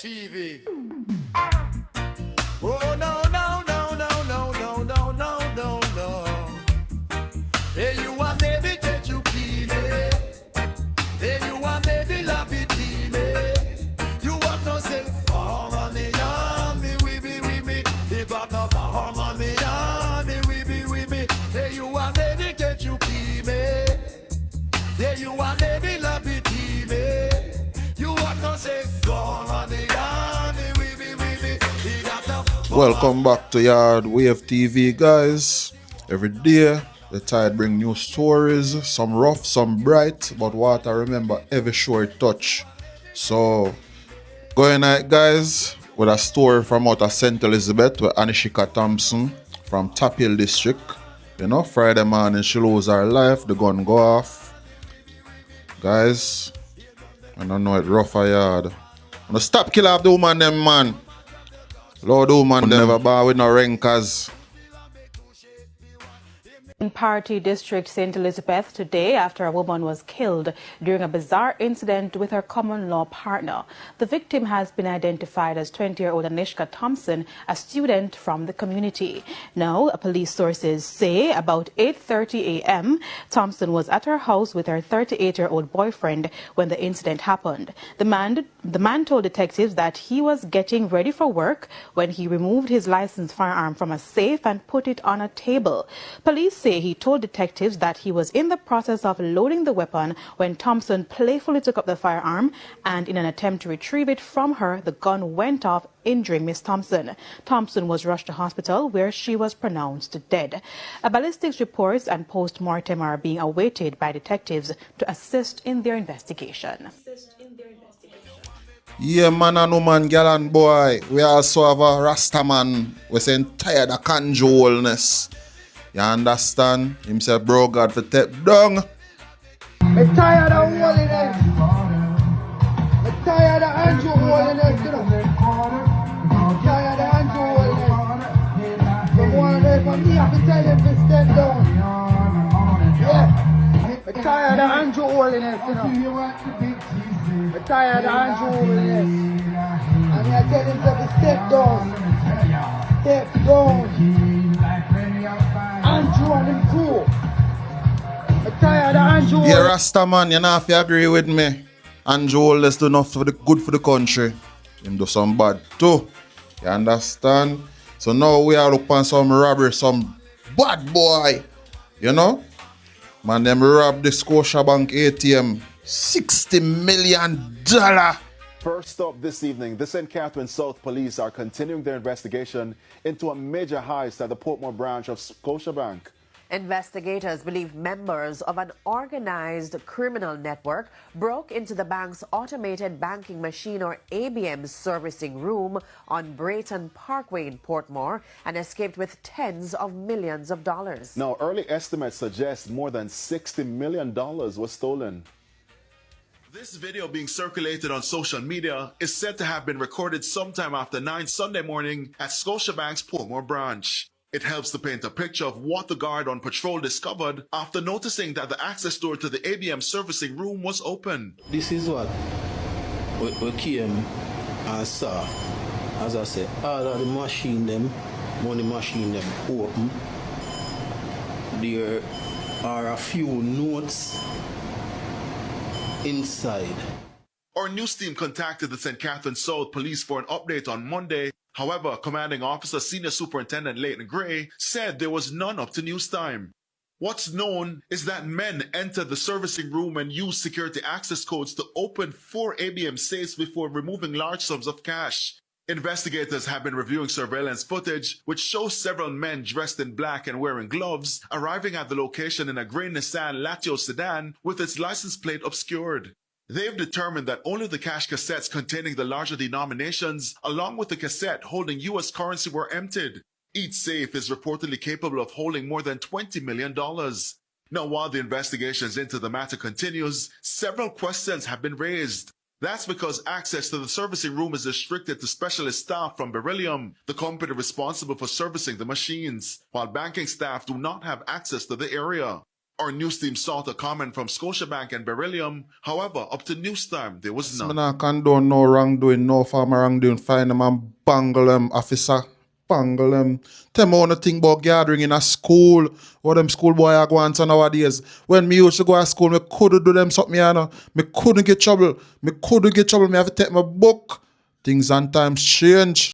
TV. Oh no no no no no no no no no no. Hey you want baby get you kill it. Hey you want baby love it kill it. You want no say harmony me we me. They got no harmony me we me. Hey you want baby get you kill me. Hey you want baby love it kill me. You want no say harmony me. Welcome back to Yard Wave TV, guys. Every day, the Tide bring new stories, some rough, some bright, but what I remember, every show it touch. So, going at guys, with a story from out of St. Elizabeth with Anishika Thompson from Top Hill District. You know, Friday morning she lose her life, the gun go off. Guys, I don't know it rough a yard. I'm gonna stop kill off the woman them, man. Lord woman never bar with no rankers. In Party District, St. Elizabeth, today after a woman was killed during a bizarre incident with her common-law partner. The victim has been identified as 20-year-old Anishka Thompson, a student from the community. Now, police sources say about 8:30 a.m., Thompson was at her house with her 38-year-old boyfriend when the incident happened. The man told detectives that he was getting ready for work when he removed his licensed firearm from a safe and put it on a table. Police say he told detectives that he was in the process of loading the weapon when Thompson playfully took up the firearm, and in an attempt to retrieve it from her, the gun went off, injuring Miss Thompson. Thompson was rushed to hospital where she was pronounced dead. A ballistics reports and post-mortem are being awaited by detectives to assist in their investigation. Yeah, man and woman, girl and boy, we also have a Rasta man. We're saying tired of conjoleness. You understand? Him say, bro, God for step down. I'm tired of holiness. I'm tired of Andrew holiness, you know. I'm tired of Andrew holiness. Someone there from me, I can tell him to step down. Yeah. I'm tired of Andrew holiness, you know. I'm tired of Andrew holiness. And I tell him to step down. Step down. Andrew and him cool. I'm tired of Andrew. Yeah, Rasta man, you not have to agree with me. Andrew let's do enough for the good for the country. Him do some bad too. You understand? So now we are looking on some robbery, some bad boy. You know? Man, them robbed the Scotiabank ATM. $60 million. First up this evening, the St. Catherine South Police are continuing their investigation into a major heist at the Portmore branch of Scotiabank. Investigators believe members of an organized criminal network broke into the bank's automated banking machine or ABM servicing room on Brayton Parkway in Portmore and escaped with tens of millions of dollars. Now, early estimates suggest more than $60 million was stolen. This video being circulated on social media is said to have been recorded sometime after 9 Sunday morning at Scotiabank's Portmore branch. It helps to paint a picture of what the guard on patrol discovered after noticing that the access door to the ABM servicing room was open. This is what we came and saw. As I said, all of the machine them, money machine them open. There are a few notes inside. Our news team contacted the St. Catherine South Police for an update on Monday. However, Commanding Officer Senior Superintendent Leighton Gray said there was none up to news time. What's known is that men entered the servicing room and used security access codes to open 4 ABM safes before removing large sums of cash. Investigators have been reviewing surveillance footage, which shows several men dressed in black and wearing gloves arriving at the location in a gray Nissan Latio sedan with its license plate obscured. They've determined that only the cash cassettes containing the larger denominations, along with the cassette holding U.S. currency, were emptied. Each safe is reportedly capable of holding more than $20 million. Now, while the investigations into the matter continues, several questions have been raised. That's because access to the servicing room is restricted to specialist staff from Beryllium, the company responsible for servicing the machines, while banking staff do not have access to the area. Our news team sought a comment from Scotiabank and Beryllium. However, up to news time, there was none. I condone no wrongdoing, no farmer wrongdoing. Find them and bangle them, officer. Bangle them. Tell me one thing about gathering in a school. What them schoolboy are going to nowadays. When me used to go to school, me couldn't do them something, you know. Me couldn't get trouble. Me have to take my book. Things and times change.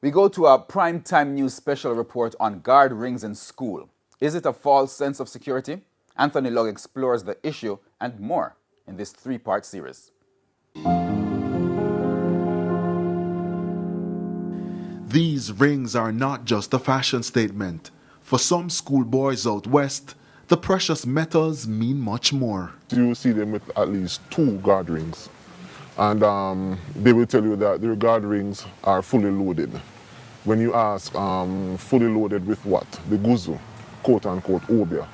We go to our primetime news special report on guard rings in school. Is it a false sense of security? Anthony Log explores the issue and more in this three-part series. These rings are not just a fashion statement. For some schoolboys out west, the precious metals mean much more. You see them with at least 2 guard rings. And they will tell you that their guard rings are fully loaded. When you ask, fully loaded with what? The guzu, quote-unquote, obia.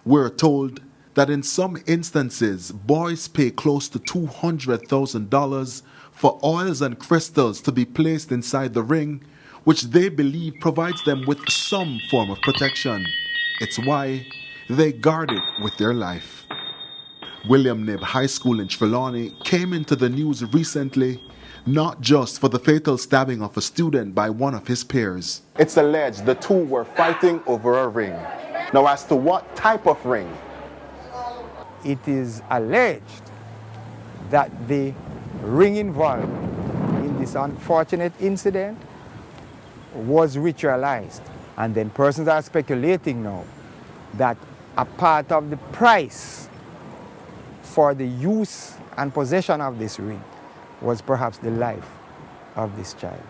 We're told that in some instances, boys pay close to $200,000 for oils and crystals to be placed inside the ring, which they believe provides them with some form of protection. It's why they guard it with their life. William Knibb High School in Trelawney came into the news recently, not just for the fatal stabbing of a student by one of his peers. It's alleged the two were fighting over a ring. Now, as to what type of ring? It is alleged that the ring involved in this unfortunate incident was ritualized. And then persons are speculating now that a part of the price for the use and possession of this ring was perhaps the life of this child.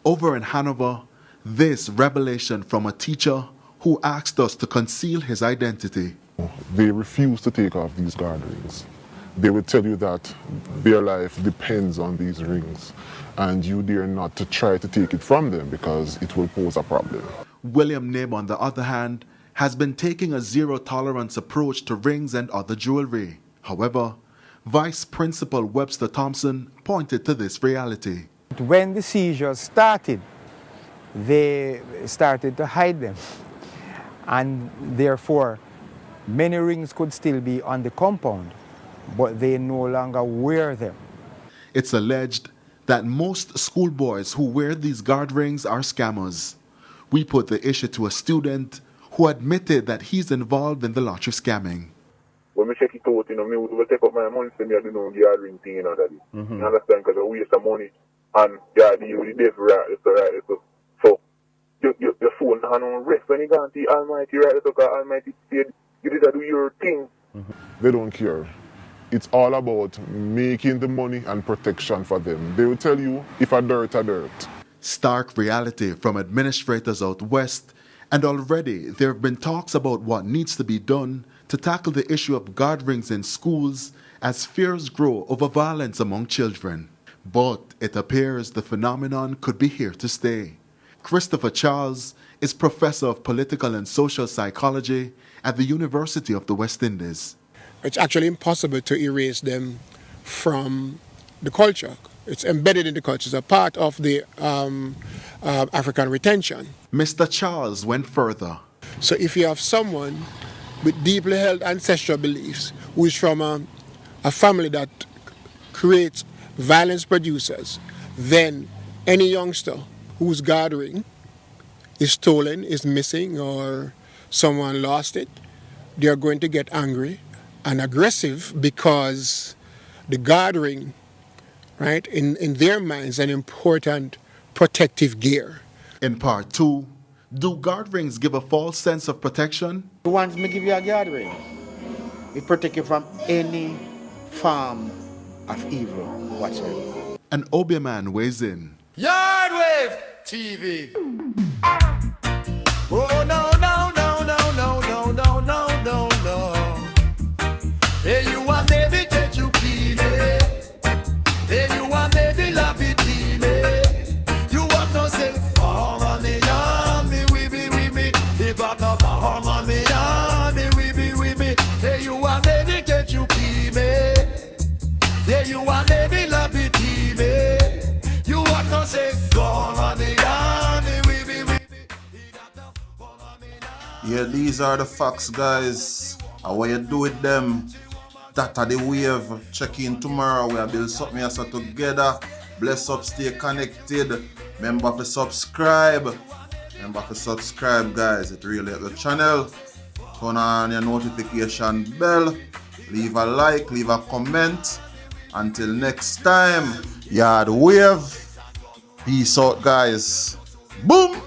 Over in Hanover, this revelation from a teacher who asked us to conceal his identity. They refuse to take off these guard rings. They will tell you that their life depends on these rings, and you dare not to try to take it from them because it will pose a problem. William Knibb, on the other hand, has been taking a zero-tolerance approach to rings and other jewelry. However, Vice Principal Webster Thompson pointed to this reality. When the seizures started, they started to hide them, and therefore many rings could still be on the compound, but they no longer wear them. It's alleged that most schoolboys who wear these guard rings are scammers. We put the issue to a student who admitted that he's involved in the lottery scamming. When I check it out, me will take up my money so me I do know the guard ring thing, Daddy. You understand? Because I waste some money and you the devil right. So your phone has no rest when you go to the Almighty right, so Almighty said you did do your thing. They don't care. It's all about making the money and protection for them. They will tell you if a dirt. Stark reality from administrators out west, and already there have been talks about what needs to be done to tackle the issue of guard rings in schools as fears grow over violence among children. But it appears the phenomenon could be here to stay. Christopher Charles is professor of political and social psychology at the University of the West Indies. It's actually impossible to erase them from the culture. It's embedded in the culture. It's a part of the African retention. Mr. Charles went further. So if you have someone with deeply held ancestral beliefs who is from a family that creates violence producers, then any youngster whose guard ring is stolen, is missing, or someone lost it, they are going to get angry and aggressive because the guard ring, right, in their minds, an important protective gear. In part 2, do guard rings give a false sense of protection? Once me give you a guard ring, it protect you from any form of evil whatsoever. An Obia man weighs in. Yardwave TV. Oh no no no no no no no no no no. Hey, you want baby take you kill it. Hey, you want baby love it me. You want no say harmony me we be with me. If I no harmony me we be with me. Hey, you want baby take you kill me. Hey, you want baby love it me. You want no say harmony me we be with me. Yeah, these are the facts, guys. And what you do with them, that are the wave. Check in tomorrow. We will build something else together. Bless up, stay connected. Remember to subscribe. Guys. It really helps the channel. Turn on your notification bell. Leave a like, leave a comment. Until next time, Yard Wave. Peace out, guys. Boom!